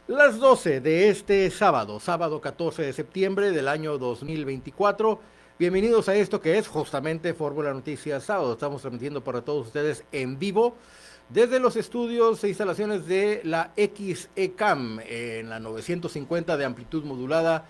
Las 12 de este sábado, sábado 14 de septiembre del año 2024. Bienvenidos a esto que es justamente Fórmula Noticias Sábado. Estamos transmitiendo para todos ustedes en vivo desde los estudios e instalaciones de la XECAM en la 950 de amplitud modulada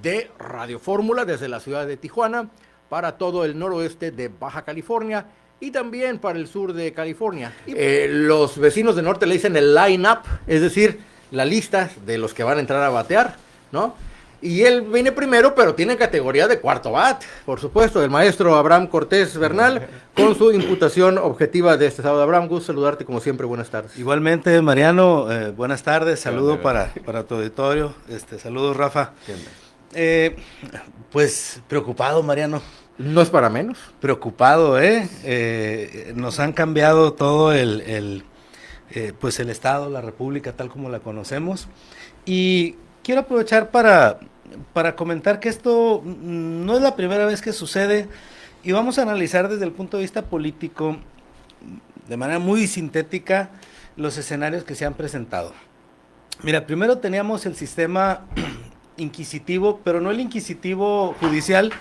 de Radio Fórmula desde la ciudad de Tijuana para todo el noroeste de Baja California y también para el sur de California. Los vecinos del norte le dicen el line-up, es decir, la lista de los que van a entrar a batear, ¿no? Y él viene primero, pero tiene categoría de cuarto bat, por supuesto, el maestro Abraham Cortés Bernal, con su imputación objetiva de este sábado. Abraham, gusto saludarte como siempre, buenas tardes. Igualmente, Mariano, buenas tardes, saludo para tu auditorio, saludos, Rafa. Pues preocupado, Mariano. No es para menos. Preocupado, nos han cambiado todo pues el Estado, la República tal como la conocemos, y quiero aprovechar para comentar que esto no es la primera vez que sucede, y vamos a analizar desde el punto de vista político, de manera muy sintética, los escenarios que se han presentado. Mira, primero teníamos el sistema inquisitivo, pero no el inquisitivo judicial,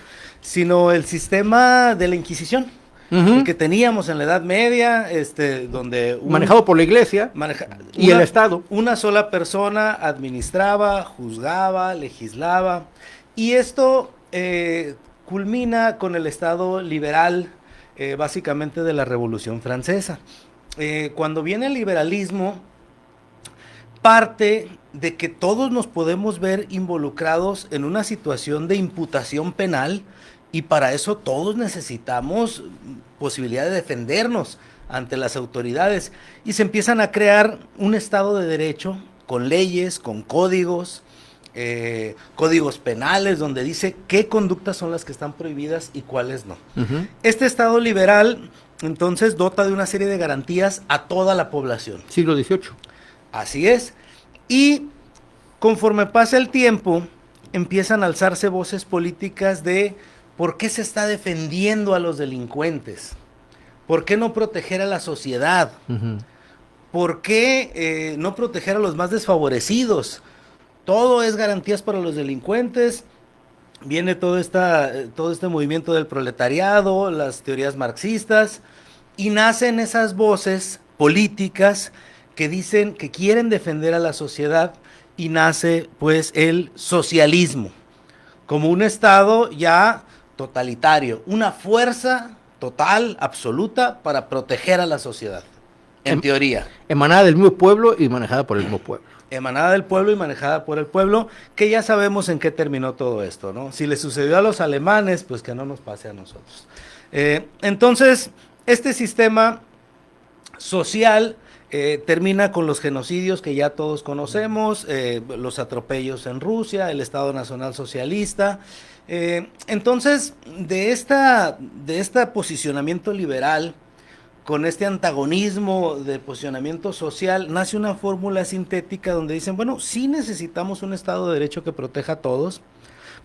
sino el sistema de la Inquisición. El que teníamos en la Edad Media, donde manejado por la Iglesia y el Estado. Una sola persona administraba, juzgaba, legislaba, y esto culmina con el Estado liberal, básicamente de la Revolución Francesa. Cuando viene el liberalismo, parte de que todos nos podemos ver involucrados en una situación de imputación penal, y para eso todos necesitamos posibilidad de defendernos ante las autoridades, y se empiezan a crear un Estado de Derecho con leyes, con códigos penales, donde dice qué conductas son las que están prohibidas y cuáles no. Este Estado liberal entonces dota de una serie de garantías a toda la población. Siglo XVIII. Así es, y conforme pasa el tiempo empiezan a alzarse voces políticas de ¿por qué se está defendiendo a los delincuentes? ¿Por qué no proteger a la sociedad? ¿Por qué no proteger a los más desfavorecidos? Todo es garantías para los delincuentes. Viene todo este movimiento del proletariado, las teorías marxistas, y nacen esas voces políticas que dicen que quieren defender a la sociedad, y nace pues el socialismo como un Estado ya totalitario, una fuerza total, absoluta, para proteger a la sociedad, en teoría. Emanada del mismo pueblo y manejada por el mismo pueblo. Emanada del pueblo y manejada por el pueblo, que ya sabemos en qué terminó todo esto, ¿no? Si le sucedió a los alemanes, pues que no nos pase a nosotros. Entonces, este sistema social termina con los genocidios que ya todos conocemos, los atropellos en Rusia, el Estado Nacional Socialista. Entonces, de este posicionamiento liberal, con este antagonismo de posicionamiento social, nace una fórmula sintética donde dicen, bueno, sí necesitamos un Estado de Derecho que proteja a todos,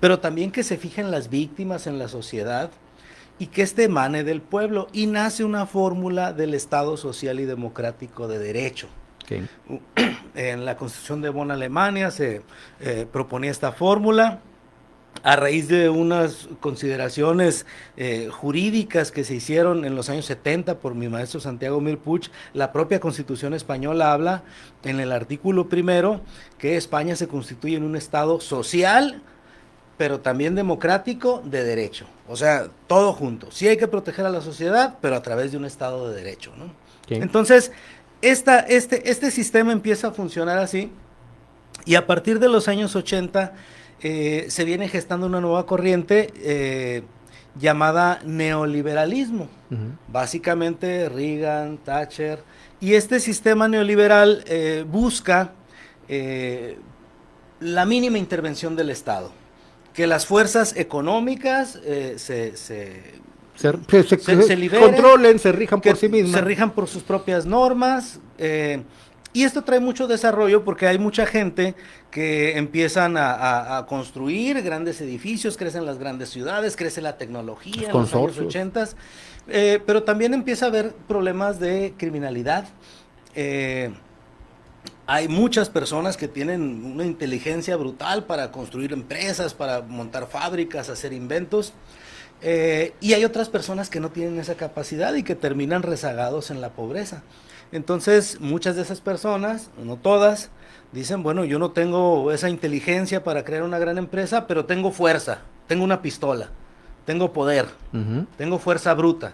pero también que se fijen las víctimas en la sociedad, y que emane del pueblo, y nace una fórmula del Estado Social y Democrático de Derecho. Okay. En la Constitución de Bonn, Alemania, se proponía esta fórmula a raíz de unas consideraciones jurídicas que se hicieron en los años 70 por mi maestro Santiago Mir Puig. La propia Constitución española habla en el artículo primero que España se constituye en un Estado social, pero también democrático, de derecho. O sea, todo junto. Sí hay que proteger a la sociedad, pero a través de un Estado de Derecho, ¿no? Okay. Entonces, este sistema empieza a funcionar así, y a partir de los años 80 se viene gestando una nueva corriente llamada neoliberalismo. Básicamente Reagan, Thatcher, y este sistema neoliberal busca la mínima intervención del Estado, que las fuerzas económicas se liberen, controlen, se rijan por sí mismas. Se rijan por sus propias normas, y esto trae mucho desarrollo porque hay mucha gente que empiezan a construir grandes edificios, crecen las grandes ciudades, crece la tecnología en los años 80, pero también empieza a haber problemas de criminalidad. Hay muchas personas que tienen una inteligencia brutal para construir empresas, para montar fábricas, hacer inventos. Y hay otras personas que no tienen esa capacidad y que terminan rezagados en la pobreza. Entonces, muchas de esas personas, no todas, dicen, bueno, yo no tengo esa inteligencia para crear una gran empresa, pero tengo fuerza, tengo una pistola, tengo poder, tengo fuerza bruta.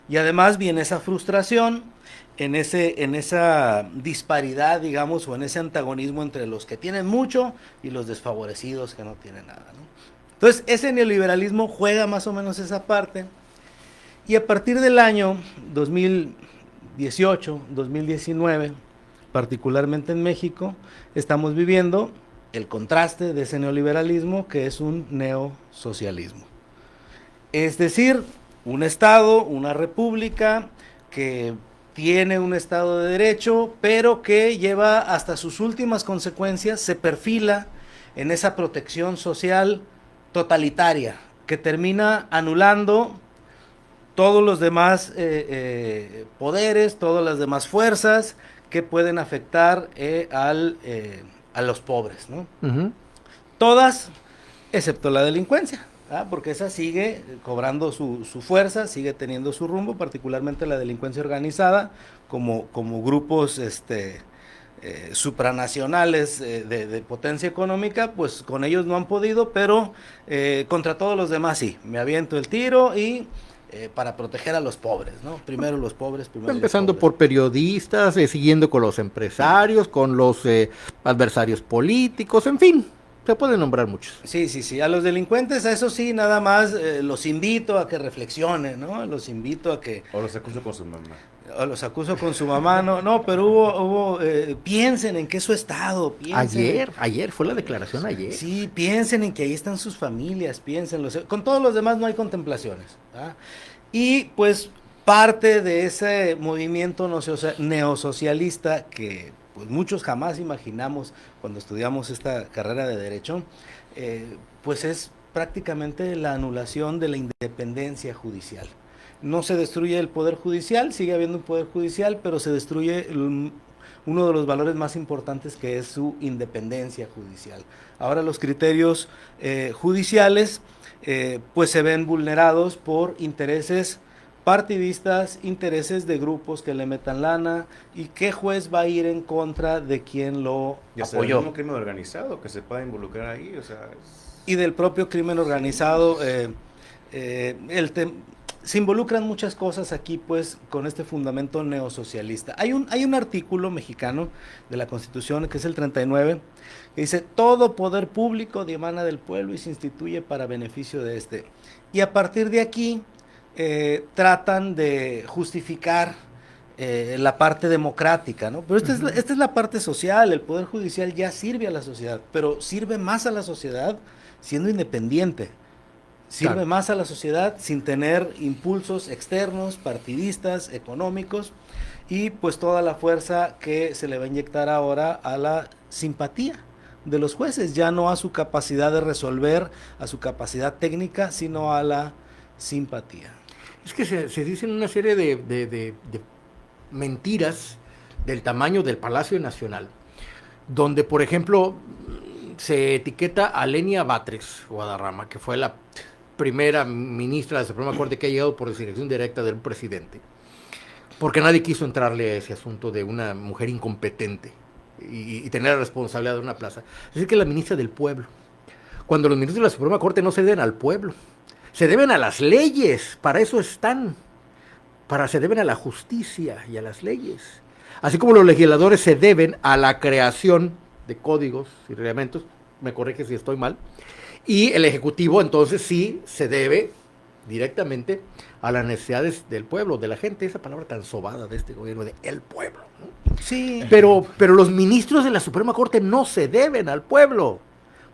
Y además viene esa frustración en esa disparidad, digamos, o en ese antagonismo entre los que tienen mucho y los desfavorecidos que no tienen nada, ¿no? Entonces, ese neoliberalismo juega más o menos esa parte. Y a partir del año 2018, 2019, particularmente en México, estamos viviendo el contraste de ese neoliberalismo, que es un neosocialismo. Es decir, un Estado, una república que tiene un Estado de Derecho, pero que lleva hasta sus últimas consecuencias, se perfila en esa protección social totalitaria, que termina anulando todos los demás poderes, todas las demás fuerzas que pueden afectar a los pobres, ¿no? Todas, excepto la delincuencia, ¿ah? Porque esa sigue cobrando su fuerza, sigue teniendo su rumbo, particularmente la delincuencia organizada, como grupos supranacionales de potencia económica, pues con ellos no han podido, pero contra todos los demás sí, me aviento el tiro y para proteger a los pobres, ¿no? Primero los pobres, primero Empezando los pobres. por periodistas, siguiendo con los empresarios, con los adversarios políticos, en fin, se pueden nombrar muchos. Sí, a los delincuentes, a eso sí, nada más los invito a que reflexionen, ¿no? Los invito a que... O los acuso con su mamá. O los acuso con su mamá, no, pero piensen en que es su estado, piensen. Ayer fue la declaración, ayer. Sí, piensen en que ahí están sus familias, piénsenlo. Con todos los demás no hay contemplaciones, ¿verdad? Y pues parte de ese movimiento neosocialista que pues muchos jamás imaginamos cuando estudiamos esta carrera de Derecho, pues es prácticamente la anulación de la independencia judicial. No se destruye el poder judicial, sigue habiendo un poder judicial, pero se destruye uno de los valores más importantes, que es su independencia judicial. Ahora los criterios judiciales pues se ven vulnerados por intereses partidistas, intereses de grupos que le metan lana, y qué juez va a ir en contra de quien lo apoyó. ¿Y un crimen organizado que se pueda involucrar ahí? O sea, Y del propio crimen organizado, se involucran muchas cosas aquí, pues, con este fundamento neosocialista. Hay un artículo mexicano de la Constitución, que es el 39, que dice: todo poder público dimana del pueblo y se instituye para beneficio de este. Y a partir de aquí tratan de justificar la parte democrática, ¿no? Pero esta es la parte social. El poder judicial ya sirve a la sociedad, pero sirve más a la sociedad siendo independiente. Sirve Claro. más a la sociedad sin tener impulsos externos, partidistas, económicos, y pues toda la fuerza que se le va a inyectar ahora a la simpatía de los jueces, ya no a su capacidad de resolver, a su capacidad técnica, sino a la simpatía. Es que se dicen una serie de mentiras del tamaño del Palacio Nacional, donde, por ejemplo, se etiqueta a Lenia Batres Guadarrama, que fue la primera ministra de la Suprema Corte que ha llegado por designación directa del presidente, porque nadie quiso entrarle a ese asunto de una mujer incompetente y tener la responsabilidad de una plaza. Es decir, que es la ministra del pueblo, cuando los ministros de la Suprema Corte no se deben al pueblo, se deben a las leyes, para eso están, se deben a la justicia y a las leyes. Así como los legisladores se deben a la creación de códigos y reglamentos, me corrige si estoy mal, y el Ejecutivo entonces sí se debe directamente a las necesidades del pueblo, de la gente, esa palabra tan sobada de este gobierno, de el pueblo, ¿no? Sí. Pero los ministros de la Suprema Corte no se deben al pueblo,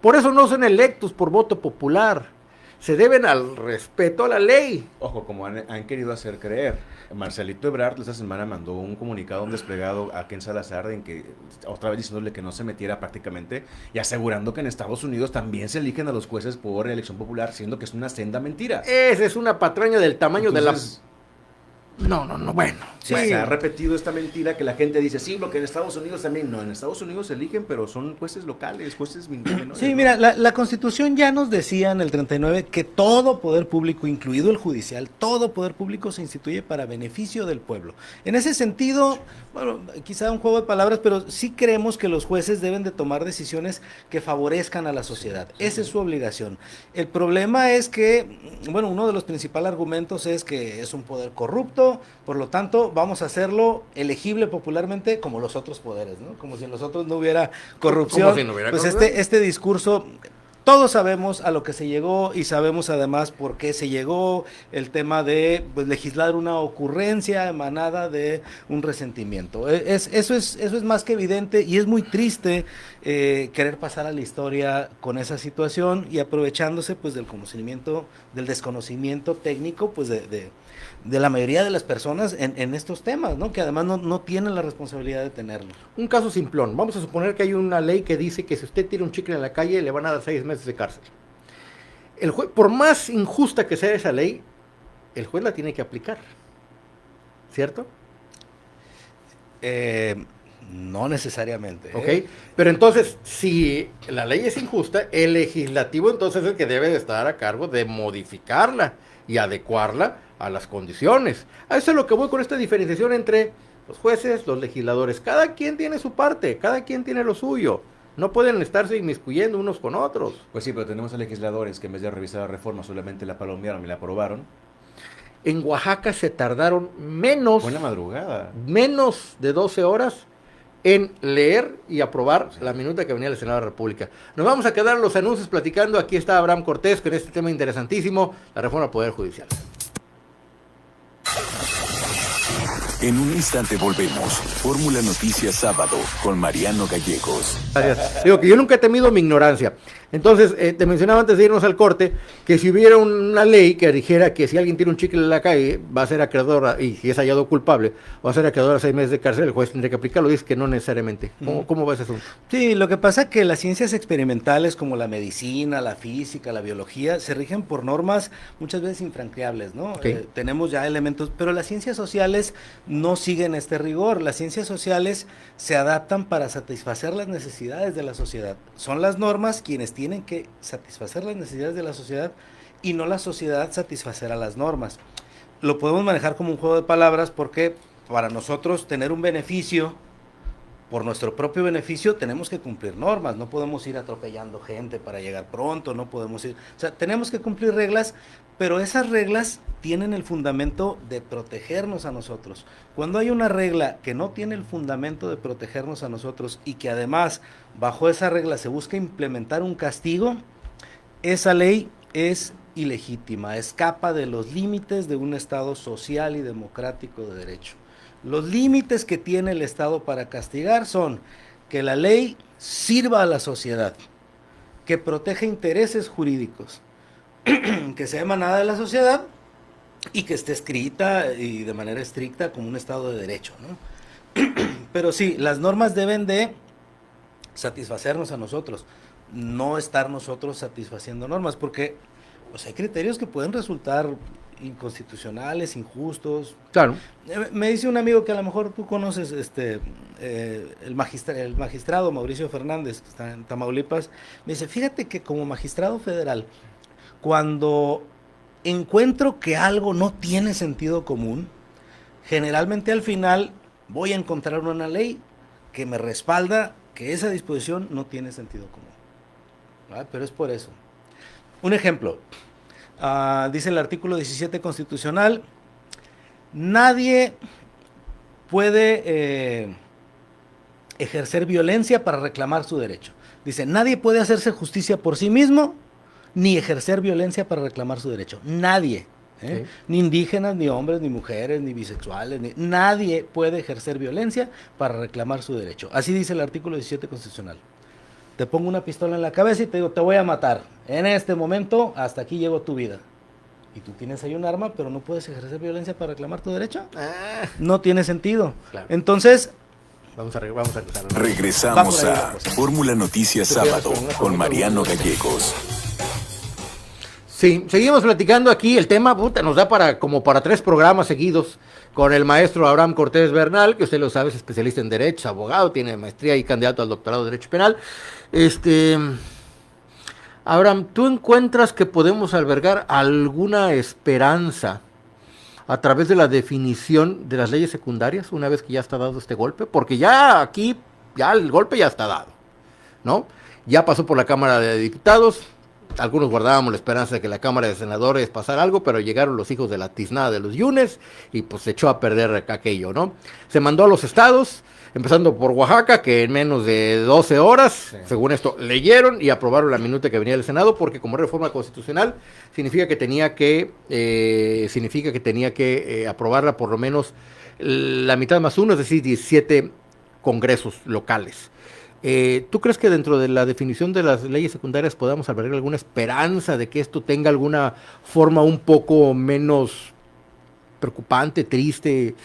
por eso no son electos por voto popular, se deben al respeto a la ley. ojo, como han querido hacer creer. Marcelito Ebrard esta semana mandó un comunicado, un desplegado a Ken Salazar, en que otra vez diciéndole que no se metiera prácticamente, y asegurando que en Estados Unidos también se eligen a los jueces por elección popular, siendo que es una senda mentira. Esa es una patraña del tamaño Entonces, bueno. Sí. Se ha repetido esta mentira que la gente dice, sí, lo que en Estados Unidos también, no, en Estados Unidos se eligen, pero son jueces locales, jueces menores. Sí, mira, la Constitución ya nos decía en el 39 que todo poder público, incluido el judicial, todo poder público se instituye para beneficio del pueblo. En ese sentido, bueno, quizá un juego de palabras, pero sí creemos que los jueces deben de tomar decisiones que favorezcan a la sociedad. Esa es su obligación. El problema es que, bueno, uno de los principales argumentos es que es un poder corrupto, por lo tanto, vamos a hacerlo elegible popularmente como los otros poderes, ¿no? Como si en los otros no hubiera corrupción. Como si no hubiera pues corrupción. este discurso, todos sabemos a lo que se llegó y sabemos además por qué se llegó, el tema de pues, legislar una ocurrencia emanada de un resentimiento. Eso es más que evidente y es muy triste querer pasar a la historia con esa situación y aprovechándose pues del conocimiento, del desconocimiento técnico pues de la mayoría de las personas en estos temas, ¿no? Que además no tienen la responsabilidad de tenerlo. Un caso simplón. Vamos a suponer que hay una ley que dice que si usted tira un chicle en la calle le van a dar 6 meses de cárcel. El juez, por más injusta que sea esa ley, el juez la tiene que aplicar. ¿Cierto? No necesariamente. Ok. Pero entonces, si la ley es injusta, el legislativo entonces es el que debe de estar a cargo de modificarla y adecuarla a las condiciones. A eso es lo que voy con esta diferenciación entre los jueces, los legisladores. Cada quien tiene su parte, cada quien tiene lo suyo. No pueden estarse inmiscuyendo unos con otros. Pues sí, pero tenemos a legisladores que en vez de revisar la reforma solamente la palomearon y la aprobaron. En Oaxaca se tardaron menos Buena madrugada. de 12 horas en leer y aprobar la minuta que venía del Senado de la República. Nos vamos a quedar los anuncios platicando. Aquí está Abraham Cortés con este tema interesantísimo, la reforma al Poder Judicial. En un instante volvemos. Fórmula Noticias Sábado con Mariano Gallegos. Gracias. Digo que yo nunca he temido mi ignorancia. Entonces, te mencionaba antes de irnos al corte que si hubiera una ley que dijera que si alguien tira un chicle en la calle va a ser acreedor, y si es hallado culpable, va a ser acreedor a 6 meses de cárcel, el juez tendría que aplicarlo. Dice que no necesariamente. ¿Cómo va ese asunto? Sí, lo que pasa es que las ciencias experimentales como la medicina, la física, la biología, se rigen por normas muchas veces infranqueables, ¿no? Okay. Tenemos ya elementos, pero las ciencias sociales no siguen este rigor. Las ciencias sociales se adaptan para satisfacer las necesidades de la sociedad. Son las normas quienes tienen que satisfacer las necesidades de la sociedad y no la sociedad satisfacer a las normas. Lo podemos manejar como un juego de palabras porque para nosotros tener un beneficio, por nuestro propio beneficio, tenemos que cumplir normas. No podemos ir atropellando gente para llegar pronto, no podemos ir... O sea, tenemos que cumplir reglas, pero esas reglas tienen el fundamento de protegernos a nosotros. Cuando hay una regla que no tiene el fundamento de protegernos a nosotros y que además bajo esa regla se busca implementar un castigo, esa ley es ilegítima, escapa de los límites de un Estado social y democrático de derecho. Los límites que tiene el Estado para castigar son que la ley sirva a la sociedad, que proteja intereses jurídicos, que sea emanada de la sociedad y que esté escrita y de manera estricta como un Estado de derecho, ¿no? Pero sí, las normas deben de satisfacernos a nosotros, no estar nosotros satisfaciendo normas, porque pues, hay criterios que pueden resultar inconstitucionales, injustos. Claro. Me dice un amigo que a lo mejor tú conoces, el magistrado Mauricio Fernández, que está en Tamaulipas, me dice, fíjate que como magistrado federal, cuando encuentro que algo no tiene sentido común, generalmente al final voy a encontrar una ley que me respalda que esa disposición no tiene sentido común. ¿Vale? Pero es por eso. Un ejemplo, dice el artículo 17 constitucional, nadie puede ejercer violencia para reclamar su derecho. Dice, nadie puede hacerse justicia por sí mismo, ni ejercer violencia para reclamar su derecho. Nadie. Sí. Ni indígenas, ni hombres, ni mujeres, ni bisexuales, nadie puede ejercer violencia para reclamar su derecho. Así dice el artículo 17 constitucional. Te pongo una pistola en la cabeza y te digo, te voy a matar. En este momento, hasta aquí llegó tu vida. Y tú tienes ahí un arma, pero no puedes ejercer violencia para reclamar tu derecho. No tiene sentido. Claro. Entonces... Vamos a regresar. Regresamos a Fórmula Noticias Sábado con Mariano Gallegos. Sí, seguimos platicando aquí. El tema nos da para 3 programas seguidos con el maestro Abraham Cortés Bernal, que usted lo sabe, es especialista en Derecho, es abogado, tiene maestría y candidato al doctorado de Derecho Penal. Abraham, ¿tú encuentras que podemos albergar alguna esperanza a través de la definición de las leyes secundarias una vez que ya está dado este golpe? Porque ya aquí, ya el golpe ya está dado, ¿no? Ya pasó por la Cámara de Diputados. Algunos guardábamos la esperanza de que la Cámara de Senadores pasara algo, pero llegaron los hijos de la tiznada de los Yunes y pues se echó a perder aquello, ¿no? Se mandó a los estados, empezando por Oaxaca, que en menos de 12 horas, según esto, leyeron y aprobaron la minuta que venía del Senado, porque como reforma constitucional significa que tenía que aprobarla por lo menos la mitad más uno, es decir, 17 congresos locales. ¿Tú crees que dentro de la definición de las leyes secundarias podamos albergar alguna esperanza de que esto tenga alguna forma un poco menos preocupante, triste,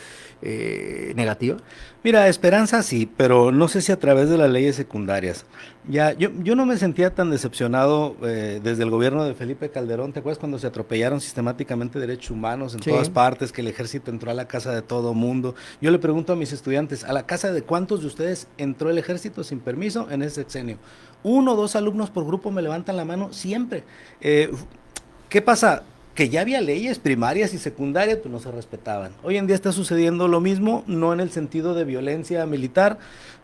negativa? Mira, esperanza sí, pero no sé si a través de las leyes secundarias. Ya, yo no me sentía tan decepcionado desde el gobierno de Felipe Calderón. ¿Te acuerdas cuando se atropellaron sistemáticamente derechos humanos en todas partes, que el ejército entró a la casa de todo mundo? Yo le pregunto a mis estudiantes, ¿a la casa de cuántos de ustedes entró el ejército sin permiso en ese sexenio? 1 o 2 alumnos por grupo me levantan la mano siempre. ¿Qué pasa? Que ya había leyes primarias y secundarias, pues no se respetaban. Hoy en día está sucediendo lo mismo, no en el sentido de violencia militar,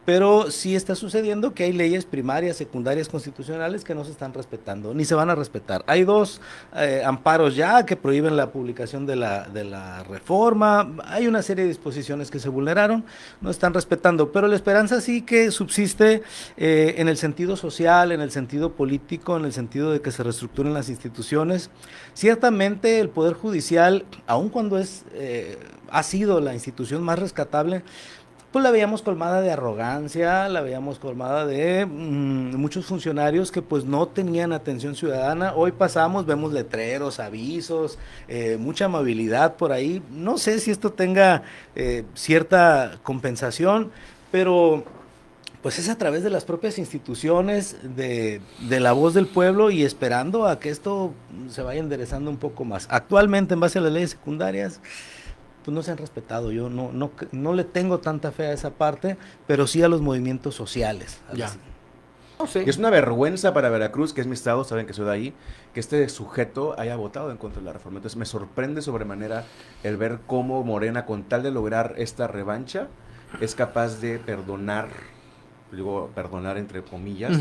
pero sí está sucediendo que hay leyes primarias, secundarias, constitucionales que no se están respetando, ni se van a respetar. Hay 2 amparos ya que prohíben la publicación de la reforma, hay una serie de disposiciones que se vulneraron, no están respetando, pero la esperanza sí que subsiste en el sentido social, en el sentido político, en el sentido de que se reestructuren las instituciones. Ciertamente el Poder Judicial, aun cuando ha sido la institución más rescatable, pues la veíamos colmada de arrogancia, la veíamos colmada de muchos funcionarios que pues no tenían atención ciudadana. Hoy pasamos, vemos letreros, avisos, mucha amabilidad por ahí. No sé si esto tenga cierta compensación, pero pues es a través de las propias instituciones, de la voz del pueblo y esperando a que esto se vaya enderezando un poco más. Actualmente, en base a las leyes secundarias, pues no se han respetado. Yo no le tengo tanta fe a esa parte, pero sí a los movimientos sociales. Ya. No sé. Es una vergüenza para Veracruz, que es mi estado, saben que soy de ahí, que este sujeto haya votado en contra de la reforma. Entonces me sorprende sobremanera el ver cómo Morena, con tal de lograr esta revancha, es capaz de perdonar entre comillas,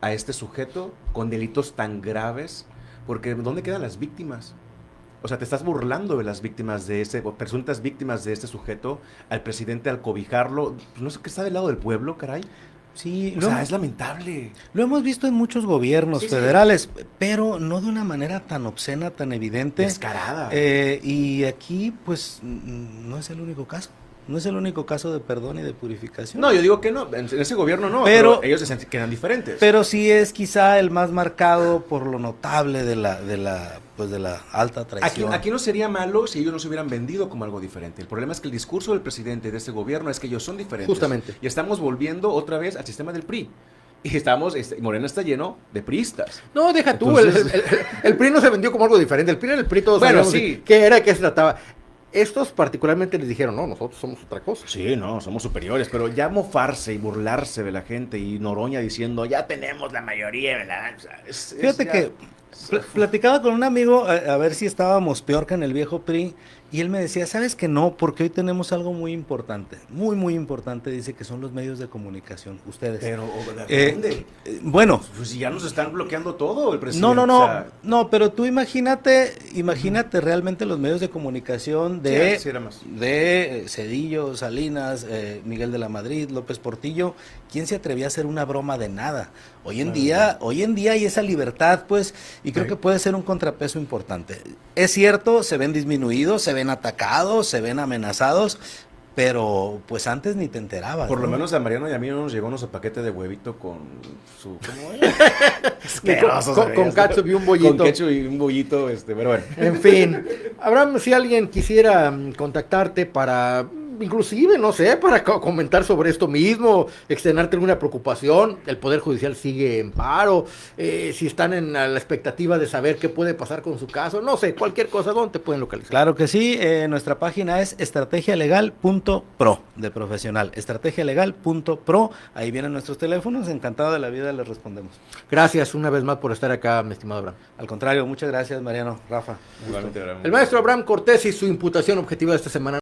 a este sujeto con delitos tan graves, porque ¿dónde quedan las víctimas? O sea, te estás burlando de las víctimas o presuntas víctimas de este sujeto, al presidente al cobijarlo, pues no sé qué está del lado del pueblo, caray. Sí, o sea, es lamentable. Lo hemos visto en muchos gobiernos federales, pero no de una manera tan obscena, tan evidente. Descarada. Y aquí, pues, no es el único caso. No es el único caso de perdón y de purificación. No, yo digo que no, en ese gobierno no, pero ellos se quedan diferentes. Pero sí es quizá el más marcado por lo notable de la alta traición. Aquí no sería malo si ellos no se hubieran vendido como algo diferente. El problema es que el discurso del presidente de este gobierno es que ellos son diferentes. Justamente. Y estamos volviendo otra vez al sistema del PRI. Y Morena está lleno de priistas. No, deja tú, el PRI no se vendió como algo diferente. El PRI era el PRI, todos bueno, sabíamos sí. ¿Qué se trataba? Estos particularmente les dijeron, no, nosotros somos otra cosa. Sí, no, somos superiores, pero ya mofarse y burlarse de la gente y Noroña diciendo, ya tenemos la mayoría, ¿verdad? Fíjate que platicaba con un amigo a ver si estábamos peor que en el viejo PRI, y él me decía, ¿sabes que no? Porque hoy tenemos algo muy importante, muy, muy importante, dice que son los medios de comunicación, ustedes. Pero, ¿de dónde? Bueno. Pues si ya nos están bloqueando todo el presidente. No, pero tú imagínate realmente los medios de comunicación de Cedillo, Salinas, Miguel de la Madrid, López Portillo. ¿Quién se atrevía a hacer una broma de nada? Hoy en día hay esa libertad, pues, y creo que puede ser un contrapeso importante. Es cierto, se ven disminuidos, se ven atacados, se ven amenazados, pero pues antes ni te enterabas. Por lo menos a Mariano y a mí no nos llegó nuestro paquete de huevito con su... ¿Cómo es? con ketchup y un bollito. Con ketchup y un bollito, pero bueno. En fin, Abraham, si alguien quisiera contactarte para inclusive, no sé, para comentar sobre esto mismo, externarte alguna preocupación. El Poder Judicial sigue en paro, si están en la expectativa de saber qué puede pasar con su caso, no sé, cualquier cosa, ¿dónde te pueden localizar? Claro que sí, nuestra página es estrategialegal.pro, de profesional, estrategialegal.pro, ahí vienen nuestros teléfonos, encantado de la vida, les respondemos. Gracias una vez más por estar acá, mi estimado Abraham. Al contrario, muchas gracias, Mariano, Rafa. Igualmente, El maestro Abraham Cortés y su imputación objetiva de esta semana.